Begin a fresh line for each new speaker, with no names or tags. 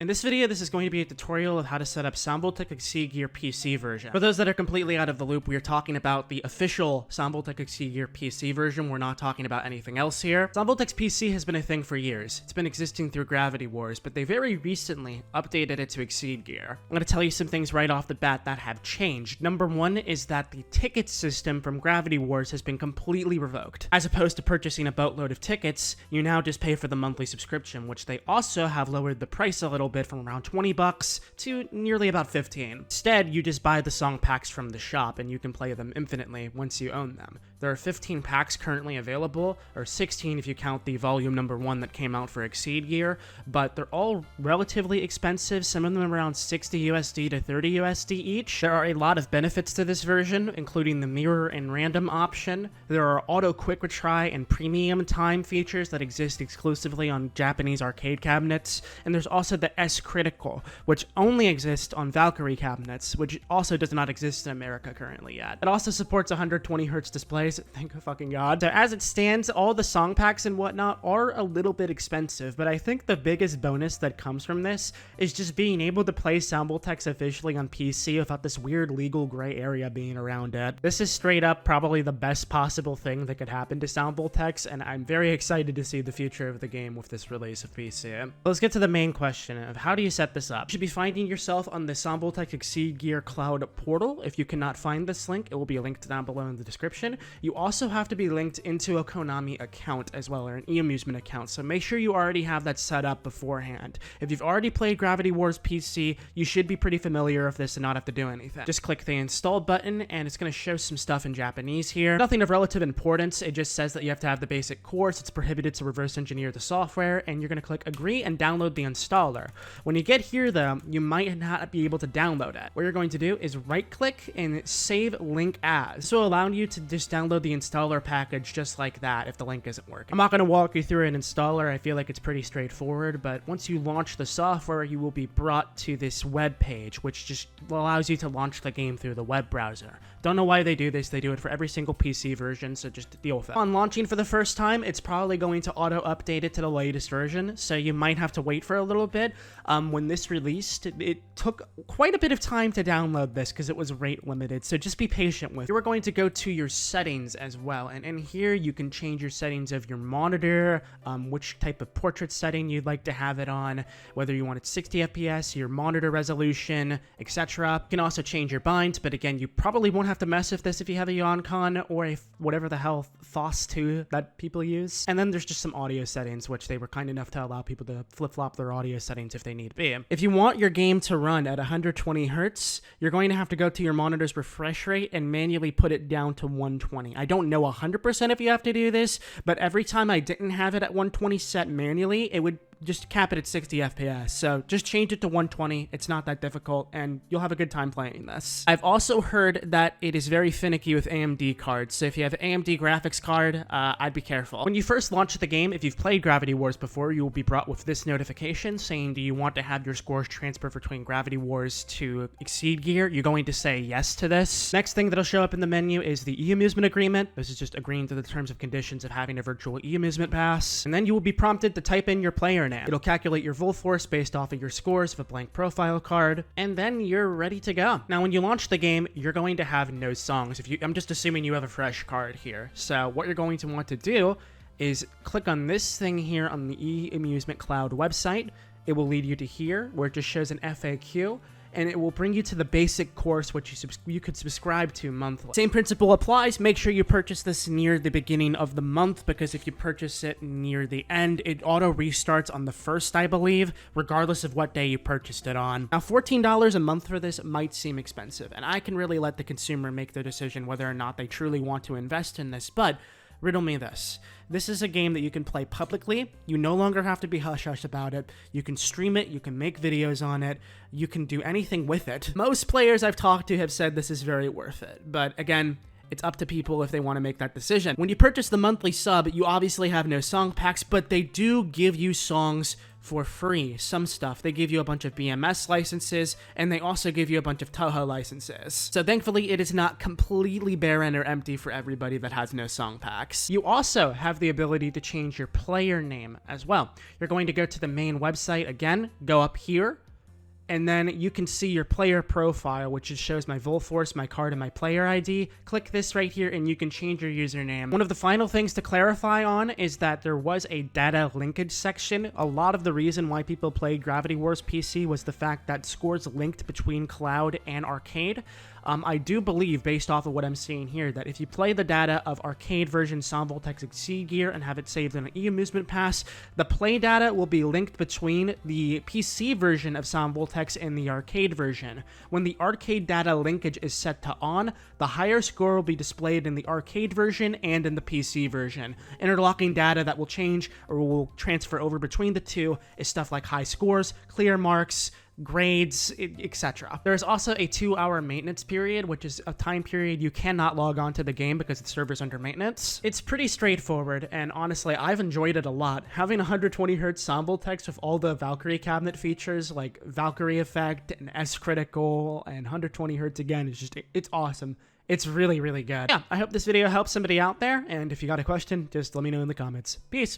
In this video, this is going to be a tutorial of how to set up Voltex Exceed Gear PC version. For those that are completely out of the loop, we are talking about the official Voltex Exceed Gear PC version. We're not talking about anything else here. Voltex PC has been a thing for years. It's been existing through Gravity Wars, but they very recently updated it to Exceed Gear. I'm going to tell you some things right off the bat that have changed. Number one is that the ticket system from Gravity Wars has been completely revoked. As opposed to purchasing a boatload of tickets, you now just pay for the monthly subscription, which they also have lowered the price a little bit from around 20 bucks to nearly about 15. Instead, you just buy the song packs from the shop and you can play them infinitely once you own them. There are 15 packs currently available, or 16 if you count the volume number 1 that came out for Exceed Gear, but they're all relatively expensive, some of them around 60 USD to 30 USD each. There are a lot of benefits to this version, including the mirror and random option. There are auto quick retry and premium time features that exist exclusively on Japanese arcade cabinets, and there's also the S Critical, which only exists on Valkyrie cabinets, which also does not exist in America currently yet. It also supports 120Hz displays, thank fucking god. So as it stands, all the song packs and whatnot are a little bit expensive, but I think the biggest bonus that comes from this is just being able to play Voltex officially on PC without this weird legal gray area being around it. This is straight up probably the best possible thing that could happen to Voltex, and I'm very excited to see the future of the game with this release of PC. Let's get to the main question of how do you set this up? You should be finding yourself on the Voltex Exceed Gear Cloud portal. If you cannot find this link, it will be linked down below in the description. You also have to be linked into a Konami account as well, or an eAmusement account, so make sure you already have that set up beforehand. If you've already played Gravity Wars PC, you should be pretty familiar with this and not have to do anything. Just click the install button and it's going to show some stuff in Japanese here. Nothing of relative importance, it just says that you have to have the basic course, it's prohibited to reverse engineer the software, and you're going to click agree and download the installer. When you get here though, you might not be able to download it. What you're going to do is right click and save link as, so allowing you to just download the installer package just like that if the link isn't working. I'm not going to walk you through an installer, I feel like it's pretty straightforward, but once you launch the software, you will be brought to this web page, which just allows you to launch the game through the web browser. Don't know why they do this, they do it for every single PC version, so just deal with it. On launching for the first time, it's probably going to auto-update it to the latest version, so you might have to wait for a little bit. When this released, it took quite a bit of time to download this because it was rate limited, so just be patient with it. You're going to go to your settings as well, and in here you can change your settings of your monitor, which type of portrait setting you'd like to have it on, whether you want it 60 FPS, your monitor resolution, etc. You can also change your binds, but again, you probably won't have to mess with this if you have a Yoncon or a whatever the hell FAQS 2 that people use. And then there's just some audio settings, which they were kind enough to allow people to flip-flop their audio settings if they need to be. If you want your game to run at 120 Hz, you're going to have to go to your monitor's refresh rate and manually put it down to 120. I don't know 100% if you have to do this, but every time I didn't have it at 120 set manually, it would just cap it at 60 FPS, so just change it to 120, it's not that difficult, and you'll have a good time playing this. I've also heard that it is very finicky with AMD cards, so if you have an AMD graphics card, I'd be careful. When you first launch the game, if you've played Gravity Wars before, you will be brought with this notification saying, do you want to have your scores transfer between Gravity Wars to Exceed Gear? You're going to say yes to this. Next thing that'll show up in the menu is the eAmusement agreement. This is just agreeing to the terms and conditions of having a virtual eAmusement pass, and then you will be prompted to type in your player name. It'll calculate your vol force based off of your scores of a blank profile card, and then you're ready to go. Now, when you launch the game, you're going to have no songs. I'm just assuming you have a fresh card here. So what you're going to want to do is click on this thing here on the eAmusement Cloud website. It will lead you to here, where it just shows an FAQ, and it will bring you to the basic course, which you could subscribe to monthly. Same principle applies. Make sure you purchase this near the beginning of the month, because if you purchase it near the end, it auto restarts on the 1st, I believe, regardless of what day you purchased it on. Now, $14 a month for this might seem expensive, and I can really let the consumer make their decision whether or not they truly want to invest in this, but riddle me this. This is a game that you can play publicly. You no longer have to be hush-hush about it. You can stream it, you can make videos on it, you can do anything with it. Most players I've talked to have said this is very worth it, but again, It's up to people if they want to make that decision. When you purchase the monthly sub, you obviously have no song packs, but they do give you songs for free. Some stuff. They give you a bunch of BMS licenses, and they also give you a bunch of Toho licenses. So thankfully, it is not completely barren or empty for everybody that has no song packs. You also have the ability to change your player name as well. You're going to go to the main website again, go up here, and then you can see your player profile, which just shows my Volforce, my card, and my player ID. Click this right here, and you can change your username. One of the final things to clarify on is that there was a data linkage section. A lot of the reason why people played Gravity Wars PC was the fact that scores linked between Cloud and Arcade. I do believe, based off of what I'm seeing here, that if you play the data of Arcade version Voltex Exceed Gear and have it saved in an e-amusement pass, the play data will be linked between the PC version of Voltex and the Arcade version. When the Arcade data linkage is set to on, the higher score will be displayed in the Arcade version and in the PC version. Interlocking data that will change or will transfer over between the two is stuff like high scores, clear marks, grades, etc. There is also a 2-hour maintenance period, which is a time period you cannot log on to the game because the server's under maintenance. It's pretty straightforward, and honestly, I've enjoyed it a lot. Having 120Hz Voltex with all the Valkyrie cabinet features like Valkyrie Effect and S-Critical and 120Hz again is just, it's awesome. It's really, really good. Yeah, I hope this video helps somebody out there, and if you got a question, just let me know in the comments. Peace!